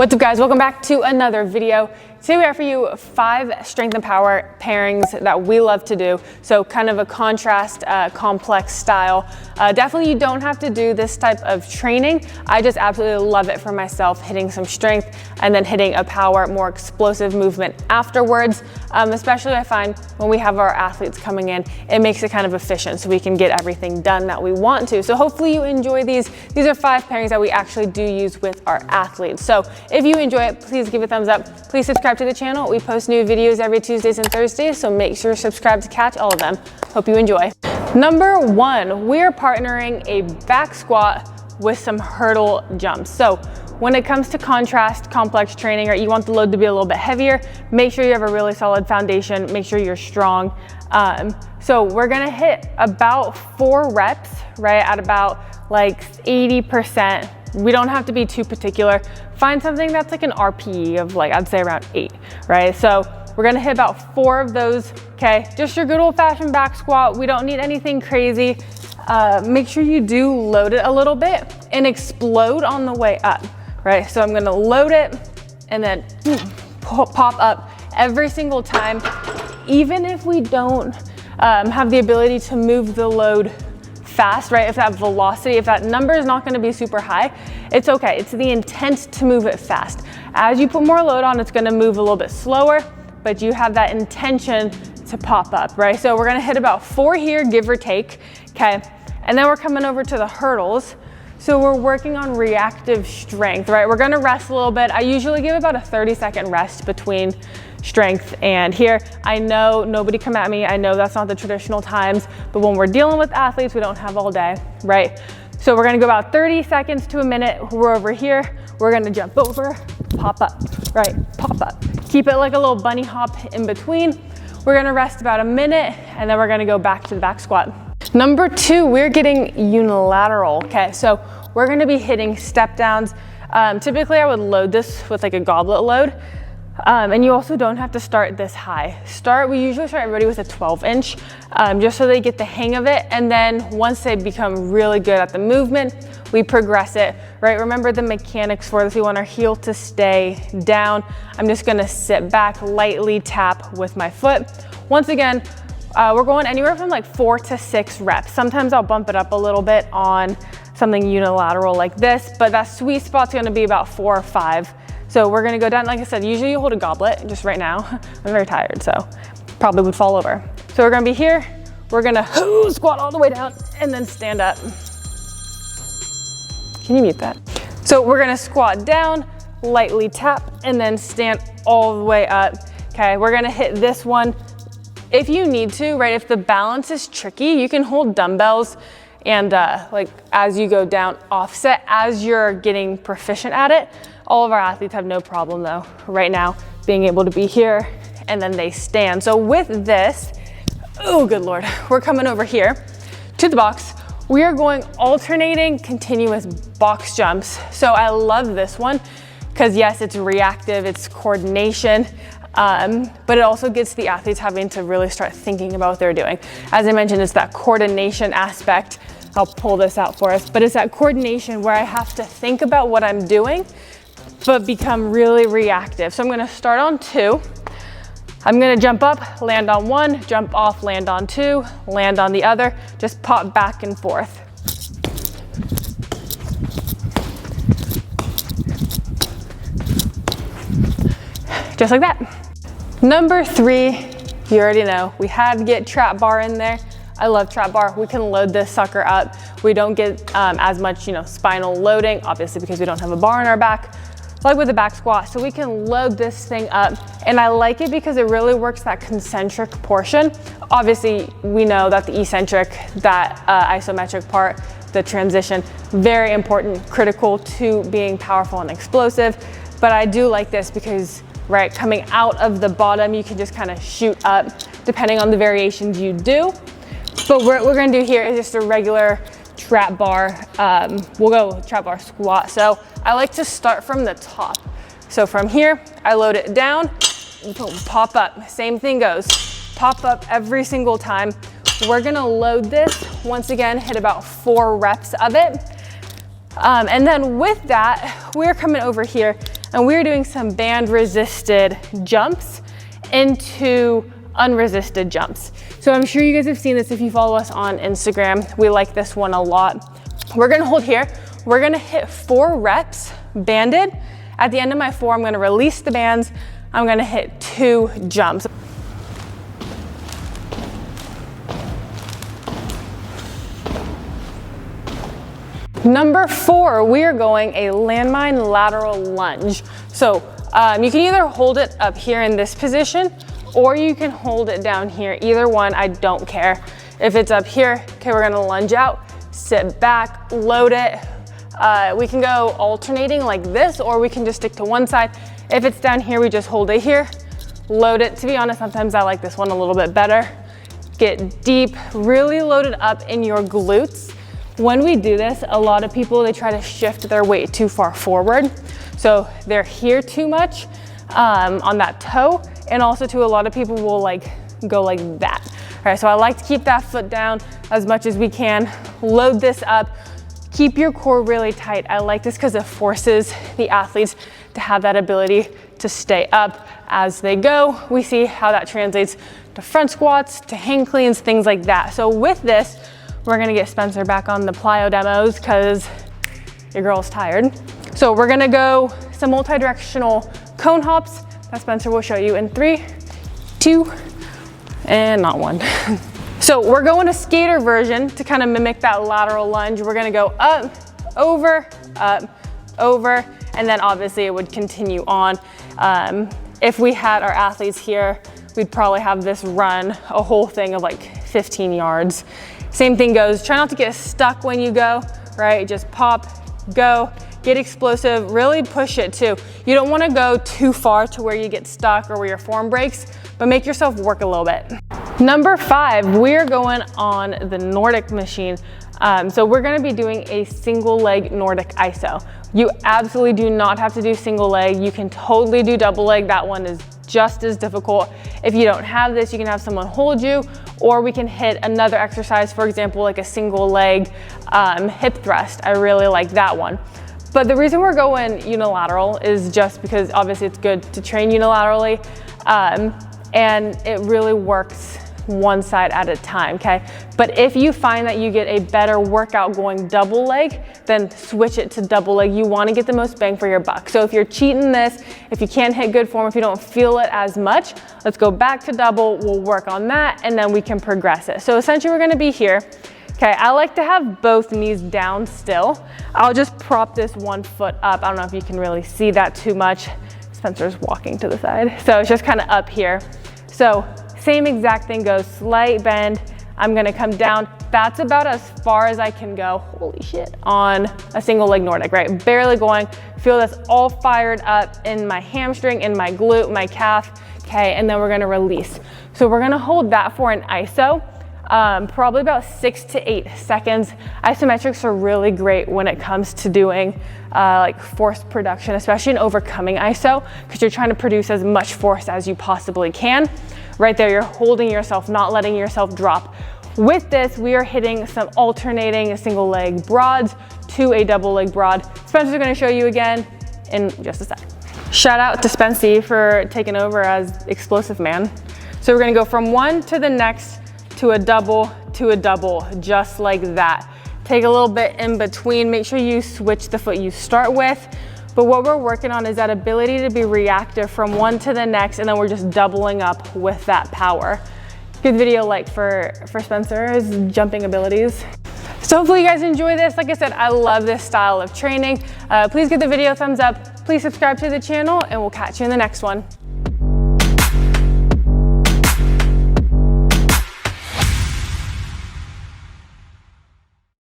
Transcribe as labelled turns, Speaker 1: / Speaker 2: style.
Speaker 1: What's up, guys? Welcome back to another video. Today we have for you 5 strength and power pairings that we love to do. So kind of a contrast, complex style. Definitely you don't have to do this type of training. I just absolutely love it for myself, hitting some strength and then hitting a power, more explosive movement afterwards. Especially I find when we have our athletes coming in, it makes it kind of efficient so we can get everything done that we want to. So hopefully you enjoy these. These are 5 pairings that we actually do use with our athletes. So if you enjoy it, please give it a thumbs up. Please subscribe to the channel. We post new videos every Tuesdays and Thursdays, so make sure to subscribe to catch all of them. Hope you enjoy. Number 1, we're partnering a back squat with some hurdle jumps. So when it comes to contrast complex training, or you want the load to be a little bit heavier, make sure you have a really solid foundation, make sure you're strong. So we're gonna hit about 4 reps, right, at about like 80%. We don't have to be too particular. Find something that's like an RPE of like, I'd say around 8, right? So we're gonna hit about 4 of those, okay? Just your good old fashioned back squat. We don't need anything crazy. Make sure you do load it a little bit and explode on the way up, right? So I'm gonna load it and then pop up every single time. Even if we don't have the ability to move the load fast, right? If that velocity, if that number is not going to be super high, it's okay. It's the intent to move it fast. As you put more load on, it's going to move a little bit slower, but you have that intention to pop up, right? So we're going to hit about 4 here, give or take, okay? And then we're coming over to the hurdles. So we're working on reactive strength, right? We're going to rest a little bit. I usually give about a 30-second rest between strength and here. I know, nobody come at me, I know that's not the traditional times, but when we're dealing with athletes, we don't have all day, right? So we're gonna go about 30 seconds to a minute. We're over here, we're gonna jump over, pop up, right, pop up. Keep it like a little bunny hop in between. We're gonna rest about a minute, and then we're gonna go back to the back squat. Number 2, we're getting unilateral, okay? So we're gonna be hitting step downs. Typically I would load this with like a goblet load. And you also don't have to start this high. We usually start everybody with a 12-inch, just so they get the hang of it. And then once they become really good at the movement, we progress it, right? Remember the mechanics for this. We want our heel to stay down. I'm just gonna sit back, lightly tap with my foot. Once again, we're going anywhere from like 4 to 6 reps. Sometimes I'll bump it up a little bit on something unilateral like this, but that sweet spot's gonna be about 4 or 5. So we're gonna go down, like I said, usually you hold a goblet, just right now, I'm very tired, so probably would fall over. So we're gonna be here, we're gonna squat all the way down and then stand up. Can you mute that? So we're gonna squat down, lightly tap, and then stand all the way up. Okay, we're gonna hit this one. If you need to, right, if the balance is tricky, you can hold dumbbells and like as you go down, offset as you're getting proficient at it. All of our athletes have no problem though, right now, being able to be here and then they stand. So with this, oh good Lord, we're coming over here to the box. We are going alternating continuous box jumps. So I love this one because yes, it's reactive, it's coordination, but it also gets the athletes having to really start thinking about what they're doing. As I mentioned, it's that coordination aspect. I'll pull this out for us, but it's that coordination where I have to think about what I'm doing, but become really reactive. So I'm gonna start on 2. I'm gonna jump up, land on 1, jump off, land on 2, land on the other, just pop back and forth. Just like that. Number 3, you already know, we had to get trap bar in there. I love trap bar. We can load this sucker up. We don't get as much, spinal loading, obviously because we don't have a bar in our back, like with the back squat. So we can load this thing up. And I like it because it really works that concentric portion. Obviously, we know that the eccentric, that isometric part, the transition, very important, critical to being powerful and explosive. But I do like this because, right, coming out of the bottom, you can just kind of shoot up depending on the variations you do. But what we're gonna do here is just a regular trap bar. We'll go trap bar squat. So I like to start from the top. So from here, I load it down, boom, pop up. Same thing goes, pop up every single time. We're gonna load this, once again, hit about 4 reps of it. And then with that, we're coming over here and we're doing some band resisted jumps into unresisted jumps. So I'm sure you guys have seen this if you follow us on Instagram. We like this one a lot. We're gonna hold here. We're gonna hit 4 reps banded. At the end of my 4, I'm gonna release the bands. I'm gonna hit 2 jumps. Number 4, we are going a landmine lateral lunge. So you can either hold it up here in this position, or you can hold it down here. Either one, I don't care. If it's up here, okay, we're gonna lunge out, sit back, load it. We can go alternating like this, or we can just stick to one side. If it's down here, we just hold it here, load it. To be honest, sometimes I like this one a little bit better. Get deep, really load it up in your glutes. When we do this, a lot of people, they try to shift their weight too far forward. So they're here too much on that toe. And also too, a lot of people will go like that. All right, so I like to keep that foot down as much as we can. Load this up. Keep your core really tight. I like this because it forces the athletes to have that ability to stay up as they go. We see how that translates to front squats, to hang cleans, things like that. So with this, we're gonna get Spencer back on the plyo demos because your girl's tired. So we're gonna go some multi-directional cone hops that Spencer will show you in 3, 2, and not 1. So we're going a skater version to kind of mimic that lateral lunge. We're gonna go up, over, and then obviously it would continue on. If we had our athletes here, we'd probably have this run a whole thing of like 15 yards. Same thing goes, try not to get stuck when you go, right? Just pop, go, get explosive, really push it too. You don't wanna go too far to where you get stuck or where your form breaks, but make yourself work a little bit. Number 5, we're going on the Nordic machine. So we're gonna be doing a single leg Nordic iso. You absolutely do not have to do single leg. You can totally do double leg. That one is just as difficult. If you don't have this, you can have someone hold you, or we can hit another exercise, for example, like a single leg hip thrust. I really like that one. But the reason we're going unilateral is just because obviously it's good to train unilaterally, and it really works one side at a time, okay? But if you find that you get a better workout going double leg, then switch it to double leg. You wanna get the most bang for your buck. So if you're cheating this, if you can't hit good form, if you don't feel it as much, let's go back to double, we'll work on that, and then we can progress it. So essentially we're gonna be here. Okay, I like to have both knees down still. I'll just prop this one foot up. I don't know if you can really see that too much. Spencer's walking to the side. So it's just kind of up here. So same exact thing goes, slight bend. I'm gonna come down. That's about as far as I can go, holy shit, on a single leg Nordic, right? Barely going. Feel this all fired up in my hamstring, in my glute, my calf, okay? And then we're gonna release. So we're gonna hold that for an iso. Probably about 6 to 8 seconds. Isometrics are really great when it comes to doing like force production, especially in overcoming iso, because you're trying to produce as much force as you possibly can. Right there, you're holding yourself, not letting yourself drop. With this, we are hitting some alternating single leg broads to a double leg broad. Spencer's gonna show you again in just a sec. Shout out to Spency for taking over as explosive man. So we're gonna go from one to the next, to a double, just like that. Take a little bit in between, make sure you switch the foot you start with. But what we're working on is that ability to be reactive from one to the next, and then we're just doubling up with that power. Good video like for Spencer's jumping abilities. So hopefully you guys enjoy this. Like I said, I love this style of training. Please give the video a thumbs up. Please subscribe to the channel, and we'll catch you in the next one.